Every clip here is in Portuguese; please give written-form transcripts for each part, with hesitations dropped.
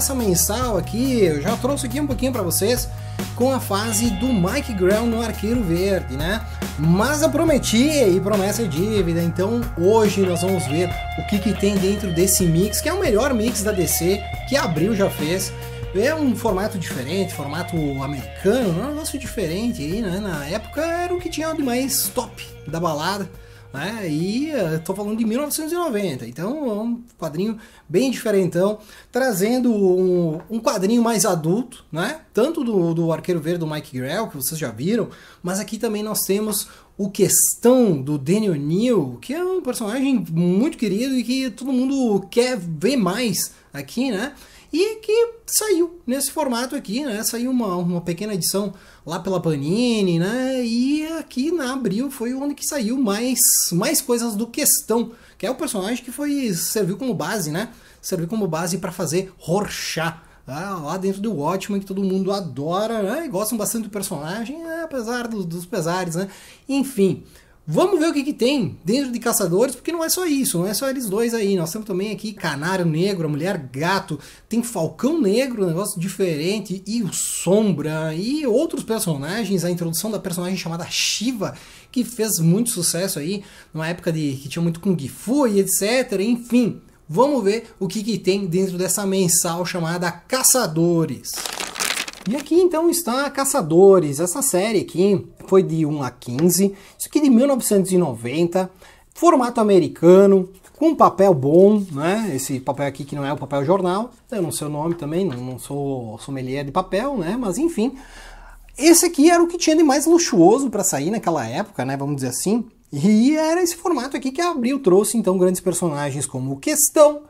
nessa mensal aqui, eu já trouxe aqui um pouquinho para vocês com a fase do Mike Grell no Arqueiro Verde, né? Mas eu prometi e promessa é dívida, então hoje nós vamos ver o que tem dentro desse mix, que é o melhor mix da DC que a Abril já fez. É um formato diferente, formato americano, um negócio diferente aí, né? Na época era o que tinha de mais top da balada, né? E tô falando de 1990, então é um quadrinho bem diferentão, trazendo um quadrinho mais adulto, né? Tanto do Arqueiro Verde do Mike Grell, que vocês já viram, mas aqui também nós temos o Questão do Danny O'Neill, que é um personagem muito querido e que todo mundo quer ver mais aqui, né? E que saiu nesse formato aqui, né? Saiu uma pequena edição lá pela Panini, né? E aqui na Abril foi onde que saiu mais coisas do Questão, que é o personagem que serviu como base, né? Serviu como base para fazer Rorschach, lá dentro do Watchmen, que todo mundo adora, né? E gostam bastante do personagem, apesar dos pesares, né? Enfim. Vamos ver o que tem dentro de Caçadores, porque não é só isso, não é só eles dois aí. Nós temos também aqui Canário Negro, a Mulher Gato, tem Falcão Negro, um negócio diferente, e o Sombra, e outros personagens, a introdução da personagem chamada Shiva, que fez muito sucesso aí, numa época que tinha muito Kung Fu e etc. Enfim, vamos ver o que tem dentro dessa mensal chamada Caçadores. E aqui então está Caçadores, essa série aqui foi de 1 a 15, isso aqui de 1990, formato americano, com papel bom, né? Esse papel aqui que não é o papel jornal, eu não sei o nome também, não sou sommelier de papel, né? Mas enfim, esse aqui era o que tinha de mais luxuoso para sair naquela época, né? Vamos dizer assim, e era esse formato aqui que a Abril trouxe então grandes personagens como o Questão,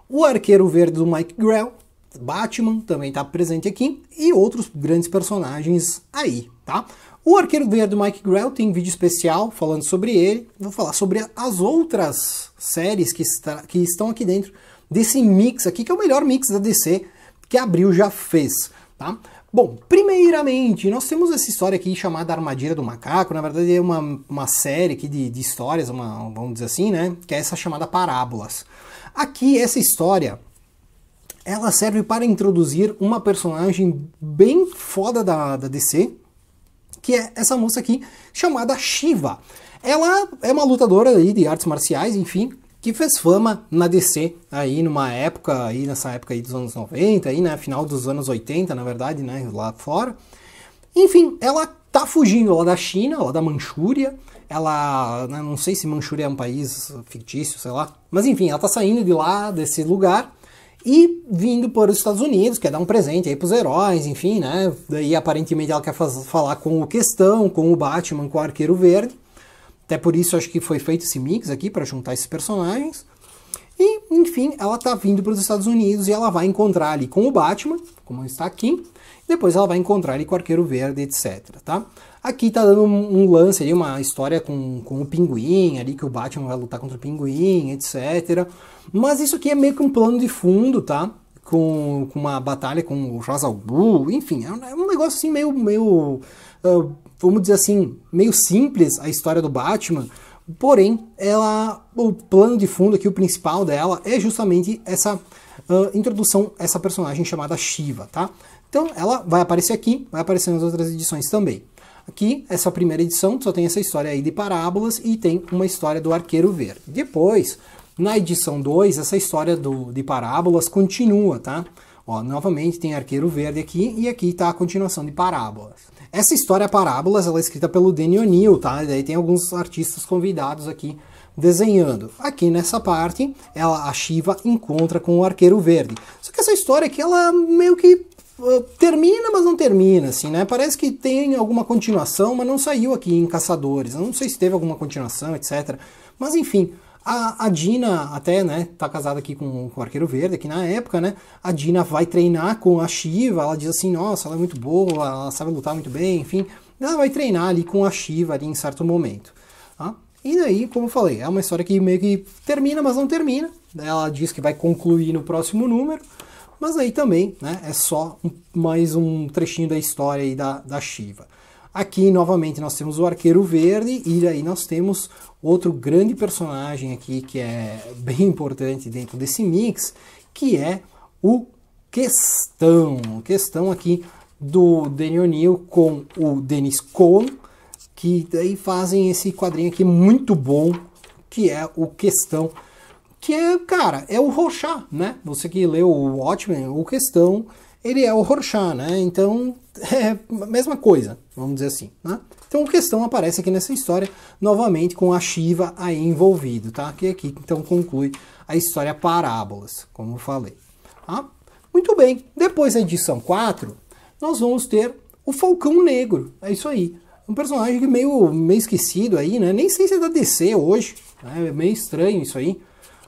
o Arqueiro Verde do Mike Grell, Batman também está presente aqui e outros grandes personagens aí, tá? O Arqueiro Verde do Mike Grell tem vídeo especial falando sobre ele. Vou falar sobre as outras séries que estão aqui dentro desse mix aqui, que é o melhor mix da DC que a Abril já fez, tá? Bom, primeiramente, nós temos essa história aqui chamada Armadilha do Macaco. Na verdade é uma série aqui de histórias, vamos dizer assim, né? Que é essa chamada Parábolas. Aqui, essa história, ela serve para introduzir uma personagem bem foda da DC, que é essa moça aqui, chamada Shiva. Ela é uma lutadora aí de artes marciais, enfim, que fez fama na DC aí numa época, aí nessa época aí dos anos 90, aí, né, final dos anos 80, na verdade, né, lá fora. Enfim, ela tá fugindo lá da China, lá da Manchúria. Ela, né, não sei se Manchúria é um país fictício, sei lá, mas enfim, ela tá saindo de lá, desse lugar, e vindo para os Estados Unidos, quer dar um presente aí pros heróis, enfim, né? Daí aparentemente ela quer falar com o Questão, com o Batman, com o Arqueiro Verde. Até por isso acho que foi feito esse mix aqui, para juntar esses personagens. E, enfim, ela tá vindo para os Estados Unidos e ela vai encontrar ali com o Batman, como está aqui. Depois ela vai encontrar ali com o Arqueiro Verde, etc, tá? Aqui tá dando um lance ali, uma história com o Pinguim, ali que o Batman vai lutar contra o Pinguim, etc. Mas isso aqui é meio que um plano de fundo, tá? Com uma batalha com o Ra's al Ghul, enfim, é um negócio assim meio vamos dizer assim, meio simples a história do Batman. Porém, o plano de fundo aqui, o principal dela, é justamente essa introdução a essa personagem chamada Shiva, tá? Então ela vai aparecer aqui, vai aparecer nas outras edições também. Aqui, essa primeira edição, só tem essa história aí de Parábolas e tem uma história do Arqueiro Verde. Depois, na edição 2, essa história de Parábolas continua, tá? Ó, novamente tem Arqueiro Verde aqui e aqui tá a continuação de Parábolas. Essa história Parábolas, ela é escrita pelo Danny O'Neill, tá? E daí tem alguns artistas convidados aqui desenhando. Aqui nessa parte, a Shiva encontra com o Arqueiro Verde. Só que essa história aqui, ela meio que termina, mas não termina, assim, né? Parece que tem alguma continuação, mas não saiu aqui em Caçadores. Eu não sei se teve alguma continuação, etc. Mas enfim, a Dina até, né, tá casada aqui com o Arqueiro Verde, aqui na época, né? A Dina vai treinar com a Shiva, ela diz assim, nossa, ela é muito boa, ela sabe lutar muito bem, enfim. Ela vai treinar ali com a Shiva ali em certo momento, tá? E daí, como eu falei, é uma história que meio que termina, mas não termina. Ela diz que vai concluir no próximo número. Mas aí também, né, é só mais um trechinho da história aí da Shiva. Aqui, novamente, nós temos o Arqueiro Verde e aí nós temos outro grande personagem aqui que é bem importante dentro desse mix, que é o Questão aqui do Denny O'Neil com o Dennis Cowan, que daí fazem esse quadrinho aqui muito bom, que é o Questão, que é, cara, é o Rorschach, né? Você que leu o Watchmen, o Questão, ele é o Rorschach, né? Então, é a mesma coisa, vamos dizer assim, né? Então, o Questão aparece aqui nessa história, novamente com a Shiva aí envolvido, tá? Que aqui, então, conclui a história Parábolas, como eu falei. Tá? Muito bem, depois da edição 4, nós vamos ter o Falcão Negro, é isso aí. Um personagem que meio esquecido aí, né? Nem sei se é da DC hoje, né? É meio estranho isso aí.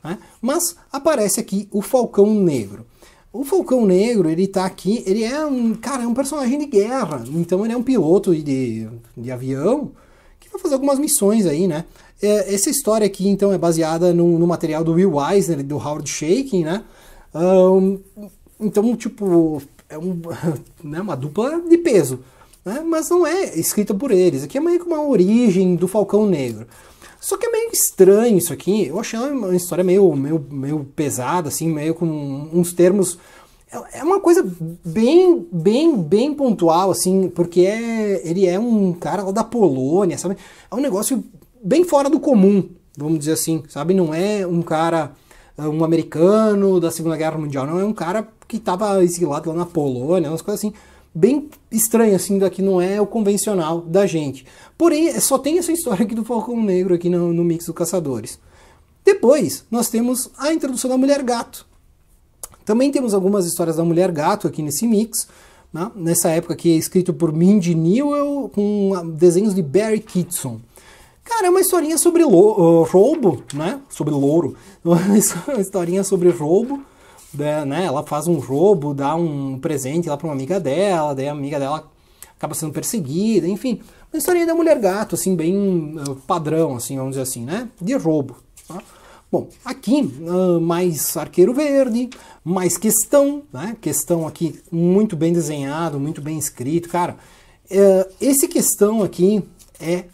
Né? Mas aparece aqui o Falcão Negro. O Falcão Negro, ele tá aqui, ele é um personagem de guerra. Então ele é um piloto de avião que vai fazer algumas missões aí, né? Essa história aqui, então, é baseada no material do Will Eisner e do Howard Chaykin, né? Então, tipo, é né, uma dupla de peso. Né? Mas não é escrita por eles. Aqui é meio que uma origem do Falcão Negro. Só que é meio estranho isso aqui. Eu achei uma história meio pesada, assim, meio com uns termos... É uma coisa bem pontual, assim, porque ele é um cara lá da Polônia, sabe? É um negócio bem fora do comum, vamos dizer assim, sabe? Não é um cara, um americano da Segunda Guerra Mundial, não é um cara que estava exilado lá na Polônia, umas coisas assim, bem estranhas, assim, daqui não é o convencional da gente. Porém, só tem essa história aqui do Falcão Negro aqui no Mix do Caçadores. Depois, nós temos a introdução da Mulher Gato. Também temos algumas histórias da Mulher Gato aqui nesse mix, né? Nessa época aqui é escrito por Mindy Newell, com desenhos de Barry Kitson. Cara, é uma historinha sobre roubo, né? Sobre louro. Uma historinha sobre roubo, né? Ela faz um roubo, dá um presente lá para uma amiga dela, daí a amiga dela acaba sendo perseguida, enfim. Uma historinha da Mulher Gato, assim, bem padrão, assim, vamos dizer assim, né? De roubo. Tá? Bom, aqui, mais Arqueiro Verde, mais Questão, né? Questão aqui muito bem desenhado, muito bem escrito. Cara, esse Questão aqui é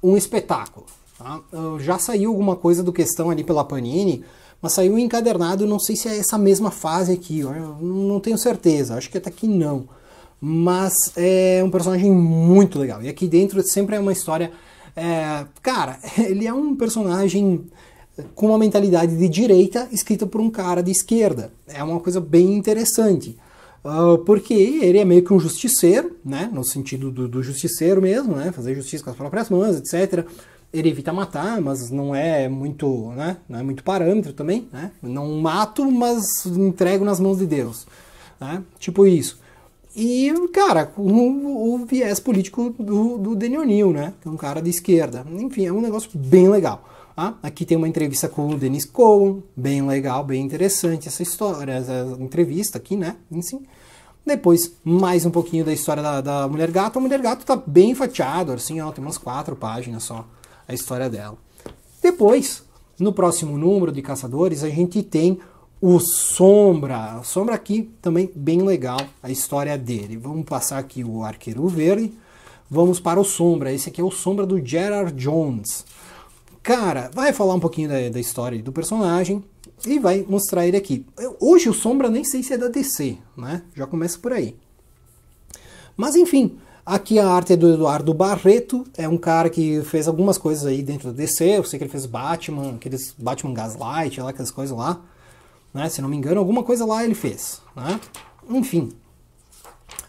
um espetáculo. Tá? Já saiu alguma coisa do Questão ali pela Panini, mas saiu encadernado, não sei se é essa mesma fase aqui, eu não tenho certeza, acho que até aqui não. Mas é um personagem muito legal. E aqui dentro sempre é uma história... cara, ele é um personagem com uma mentalidade de direita escrita por um cara de esquerda. É uma coisa bem interessante. Porque ele é meio que um justiceiro, né? No sentido do justiceiro mesmo, né? Fazer justiça com as próprias mãos, etc. Ele evita matar, mas não é muito, né? Não é muito parâmetro também, né? Não mato, mas entrego nas mãos de Deus. Né? Tipo isso. E, cara, o viés político do Denny O'Neil, né? Que é um cara de esquerda. Enfim, é um negócio bem legal. Ah, aqui tem uma entrevista com o Dennis Cowan, bem legal, bem interessante essa história, essa entrevista aqui, né? Enfim. Depois, mais um pouquinho da história da Mulher Gato. A Mulher Gato tá bem fatiado, assim, ó, tem umas 4 páginas só a história dela. Depois, no próximo número de Caçadores, a gente tem o Sombra. O Sombra aqui também bem legal a história dele. Vamos passar aqui o Arqueiro Verde. Vamos para o Sombra. Esse aqui é o Sombra do Gerard Jones. Cara, vai falar um pouquinho da história do personagem e vai mostrar ele aqui. Hoje o Sombra nem sei se é da DC, né? Já começa por aí. Mas enfim, aqui a arte é do Eduardo Barreto. É um cara que fez algumas coisas aí dentro da DC. Eu sei que ele fez Batman, aqueles Batman Gaslight, lá, aquelas coisas lá. Né? Se não me engano, alguma coisa lá ele fez. Né? Enfim,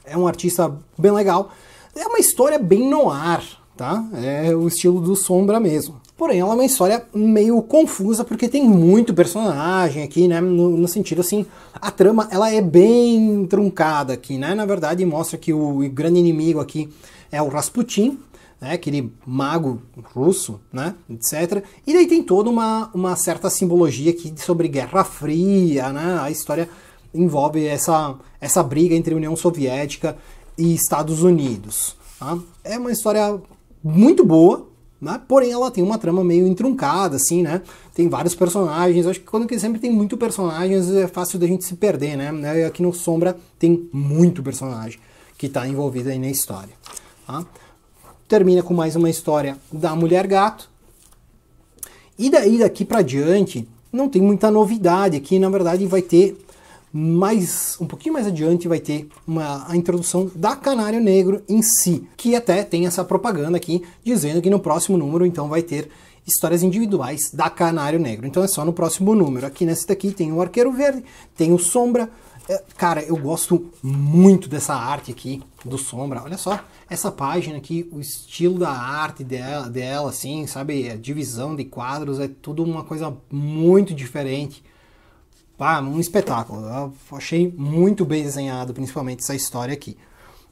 é um artista bem legal. É uma história bem noir, tá? É o estilo do Sombra mesmo. Porém, ela é uma história meio confusa, porque tem muito personagem aqui, né? No sentido, assim, a trama, ela é bem truncada aqui, né? Na verdade, mostra que o grande inimigo aqui é o Rasputin, né? Aquele mago russo, né? Etc. E daí tem toda uma certa simbologia aqui sobre Guerra Fria, né? A história envolve essa briga entre União Soviética e Estados Unidos. Tá? É uma história muito boa, né? Porém ela tem uma trama meio entroncada, assim, né? Tem vários personagens, acho que quando sempre tem muito personagens é fácil da gente se perder, né? Aqui no Sombra tem muito personagem que está envolvido aí na história. Tá? Termina com mais uma história da Mulher Gato. E daí daqui para diante não tem muita novidade aqui, na verdade vai ter um pouquinho mais adiante vai ter a introdução da Canário Negro em si, que até tem essa propaganda aqui dizendo que no próximo número então vai ter histórias individuais da Canário Negro. Então é só no próximo número. Aqui nesse daqui tem o Arqueiro Verde, tem o Sombra. Cara, eu gosto muito dessa arte aqui do Sombra. Olha só essa página aqui, o estilo da arte dela assim, sabe? A divisão de quadros é tudo uma coisa muito diferente. Ah, um espetáculo. Eu achei muito bem desenhado, principalmente essa história aqui.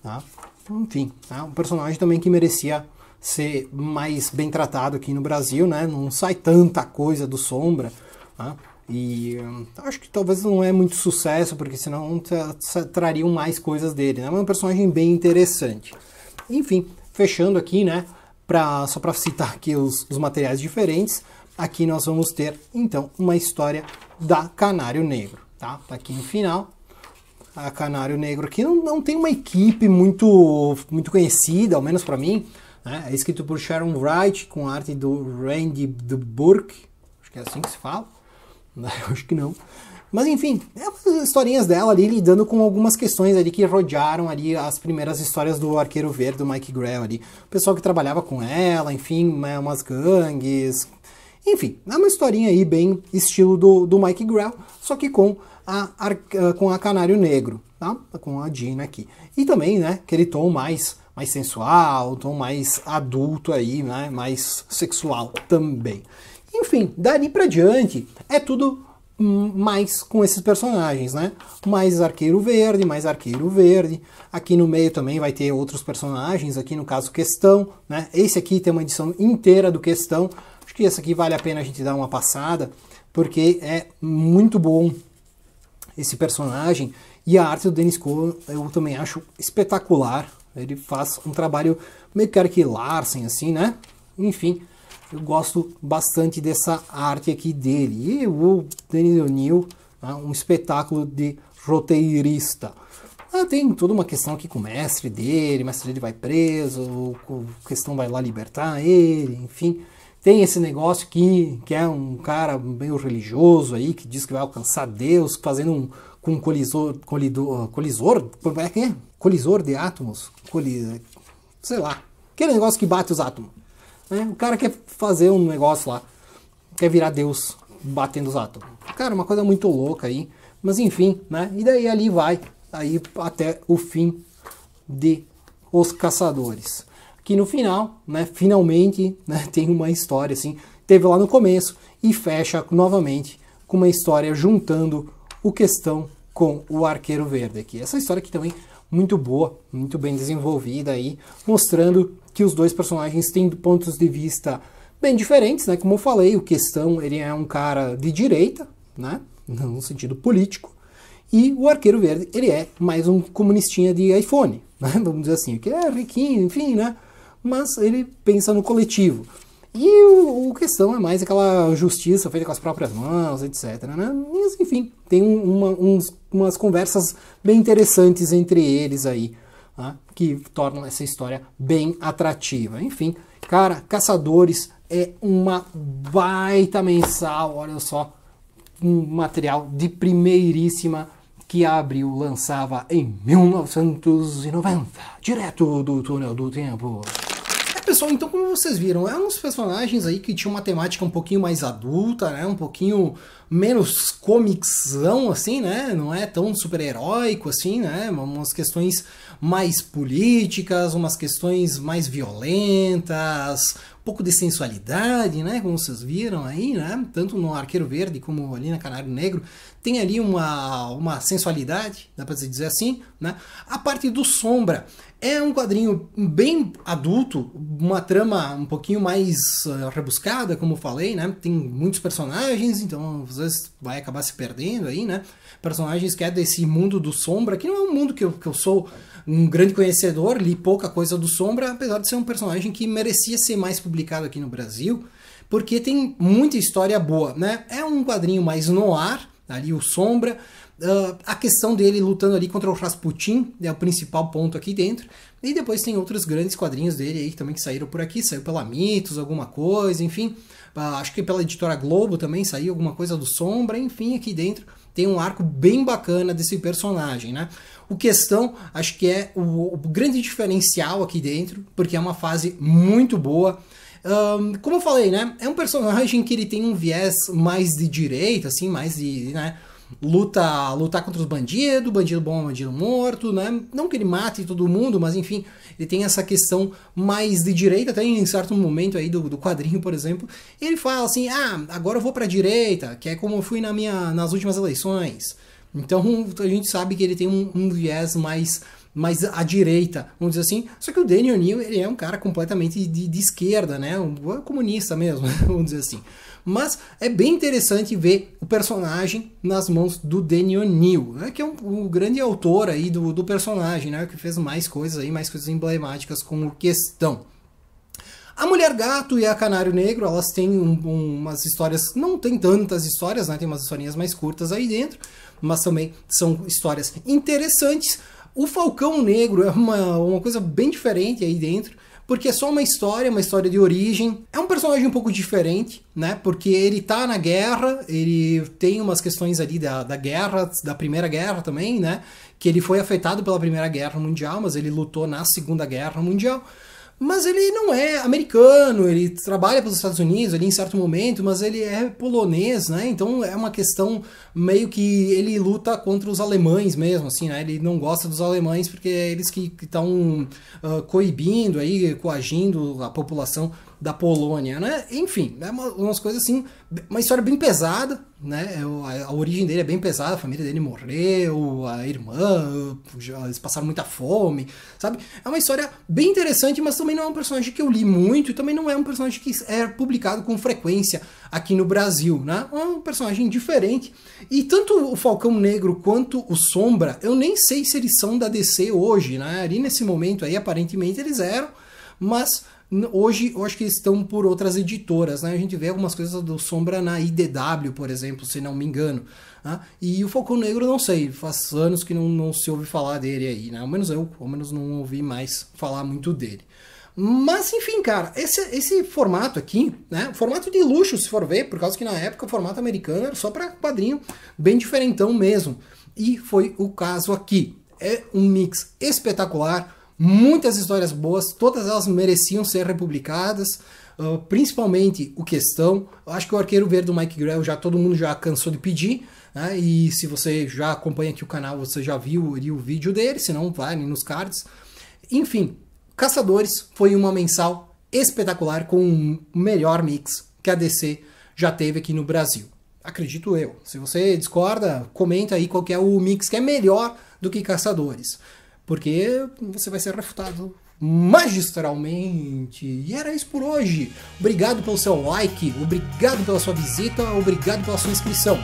Tá? Enfim, um personagem também que merecia ser mais bem tratado aqui no Brasil, né? Não sai tanta coisa do Sombra, tá? E acho que talvez não é muito sucesso, porque senão trariam mais coisas dele, né? Mas é um personagem bem interessante. Enfim, fechando aqui, né? Só para citar aqui os materiais diferentes, aqui nós vamos ter, então, uma história da Canário Negro, tá? Tá aqui no final. A Canário Negro aqui não tem uma equipe muito conhecida, ao menos para mim, né? É escrito por Sharon Wright, com arte do Randy de Burke, acho que é assim que se fala, acho que não. Mas enfim, é as historinhas dela ali lidando com algumas questões ali que rodearam ali as primeiras histórias do Arqueiro Verde, do Mike Grell ali. O pessoal que trabalhava com ela, enfim, umas gangues. Enfim, é uma historinha aí bem estilo do Mike Grell, só que com a Canário Negro, tá? Com a Gina aqui. E também, né, aquele tom mais sensual, tom mais adulto aí, né, mais sexual também. Enfim, dali pra diante é tudo mais com esses personagens, né? Mais Arqueiro Verde, mais Arqueiro Verde. Aqui no meio também vai ter outros personagens, aqui no caso Questão, né? Esse aqui tem uma edição inteira do Questão. Acho que esse aqui vale a pena a gente dar uma passada, porque é muito bom esse personagem. E a arte do Dennis Cohen eu também acho espetacular. Ele faz um trabalho meio que Erik Larsen, assim, né? Enfim, eu gosto bastante dessa arte aqui dele. E o Dennis O'Neil, né, um espetáculo de roteirista. Tem toda uma questão aqui com o mestre dele vai preso, a questão vai lá libertar ele, enfim. Tem esse negócio aqui, que é um cara meio religioso aí, que diz que vai alcançar Deus, fazendo com um colisor de átomos, sei lá, aquele negócio que bate os átomos. Né? O cara quer fazer um negócio lá, quer virar Deus batendo os átomos. Cara, uma coisa muito louca aí, mas enfim, né? E daí ali vai, aí até o fim de Os Caçadores. Que no final, né, finalmente, né, tem uma história assim, teve lá no começo e fecha novamente com uma história juntando o Questão com o Arqueiro Verde aqui. Essa história aqui também muito boa, muito bem desenvolvida aí, mostrando que os dois personagens têm pontos de vista bem diferentes, né? Como eu falei, o Questão, ele é um cara de direita, né, no sentido político, e o Arqueiro Verde, ele é mais um comunistinha de iPhone, né? Vamos dizer assim, que é riquinho, enfim, né? Mas ele pensa no coletivo. E o Questão é mais aquela justiça feita com as próprias mãos, etc. Né? Mas, enfim, tem umas conversas bem interessantes entre eles aí, né? Que tornam essa história bem atrativa. Enfim, cara, Caçadores é uma baita mensal, olha só, um material de primeiríssima que a Abril lançava em 1990, direto do túnel do tempo. Pessoal, então como vocês viram, é uns personagens aí que tinham uma temática um pouquinho mais adulta, né? Um pouquinho menos comiczão, assim, né? Não é tão super-heróico, assim, né? Umas questões mais políticas, umas questões mais violentas, um pouco de sensualidade, né? Como vocês viram aí, né? Tanto no Arqueiro Verde como ali na Canário Negro, tem ali uma sensualidade, dá pra dizer assim, né? A parte do Sombra é um quadrinho bem adulto, uma trama um pouquinho mais rebuscada, como eu falei, né? Tem muitos personagens, então às vezes vai acabar se perdendo aí, né? Personagens que é desse mundo do Sombra, que não é um mundo que eu sou um grande conhecedor, li pouca coisa do Sombra, apesar de ser um personagem que merecia ser mais publicado aqui no Brasil, porque tem muita história boa, né? É um quadrinho mais noir, ali o Sombra. A questão dele lutando ali contra o Rasputin é o principal ponto aqui dentro. E depois tem outros grandes quadrinhos dele aí também que saíram por aqui. Saiu pela Mitos, alguma coisa, enfim. Acho que pela editora Globo também saiu alguma coisa do Sombra. Enfim, aqui dentro tem um arco bem bacana desse personagem, né? O Questão, acho que é o grande diferencial aqui dentro, porque é uma fase muito boa. Como eu falei, né? É um personagem que ele tem um viés mais de direita, assim, mais de, né? Lutar contra os bandidos, bandido bom, bandido morto, né? Não que ele mate todo mundo, mas enfim, ele tem essa questão mais de direita, até em certo momento aí do quadrinho, por exemplo, ele fala assim, agora eu vou pra direita, que é como eu fui nas últimas eleições. Então a gente sabe que ele tem um viés mais à direita, vamos dizer assim. Só que o Denny O'Neil, ele é um cara completamente de esquerda, né? Um comunista mesmo, vamos dizer assim. Mas é bem interessante ver o personagem nas mãos do Denny O'Neil, né? Que é um grande autor aí do personagem, né? Que fez mais coisas emblemáticas com o Questão. A Mulher Gato e a Canário Negro, elas têm umas histórias, não tem tantas histórias, né? Tem umas historinhas mais curtas aí dentro, mas também são histórias interessantes. O Falcão Negro é uma coisa bem diferente aí dentro, porque é só uma história de origem. É um personagem um pouco diferente, né? Porque ele tá na guerra, ele tem umas questões ali da guerra, da Primeira Guerra também, né? Que ele foi afetado pela Primeira Guerra Mundial, mas ele lutou na Segunda Guerra Mundial. Mas ele não é americano, ele trabalha pelos Estados Unidos ali em certo momento, mas ele é polonês, né? Então é uma questão meio que ele luta contra os alemães mesmo, assim, né? Ele não gosta dos alemães porque é eles que estão coibindo aí, coagindo a população da Polônia, né? Enfim, é umas coisas assim, uma história bem pesada, né? A origem dele é bem pesada, a família dele morreu, a irmã, eles passaram muita fome, sabe? É uma história bem interessante, mas também não é um personagem que eu li muito e também não é um personagem que é publicado com frequência aqui no Brasil, né? É um personagem diferente. E tanto o Falcão Negro quanto o Sombra, eu nem sei se eles são da DC hoje, né? Ali nesse momento aí, aparentemente eles eram, mas hoje eu acho que eles estão por outras editoras, né? A gente vê algumas coisas do Sombra na IDW, por exemplo, se não me engano. Né? E o Falcão Negro, não sei, faz anos que não se ouve falar dele aí, né? Ao menos não ouvi mais falar muito dele. Mas, enfim, cara, esse formato aqui, né? Formato de luxo, se for ver, por causa que na época o formato americano era só para quadrinho bem diferentão mesmo. E foi o caso aqui. É um mix espetacular, muitas histórias boas, todas elas mereciam ser republicadas, principalmente o Questão. Eu acho que o Arqueiro Verde do Mike Grell todo mundo já cansou de pedir, né? E se você já acompanha aqui o canal, você já viu o vídeo dele, se não, vai nos cards. Enfim, Caçadores foi uma mensal espetacular com o melhor mix que a DC já teve aqui no Brasil. Acredito eu. Se você discorda, comenta aí qual que é o mix que é melhor do que Caçadores. Porque você vai ser refutado magistralmente. E era isso por hoje. Obrigado pelo seu like, obrigado pela sua visita, obrigado pela sua inscrição.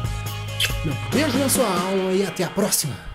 Um beijo na sua alma e até a próxima.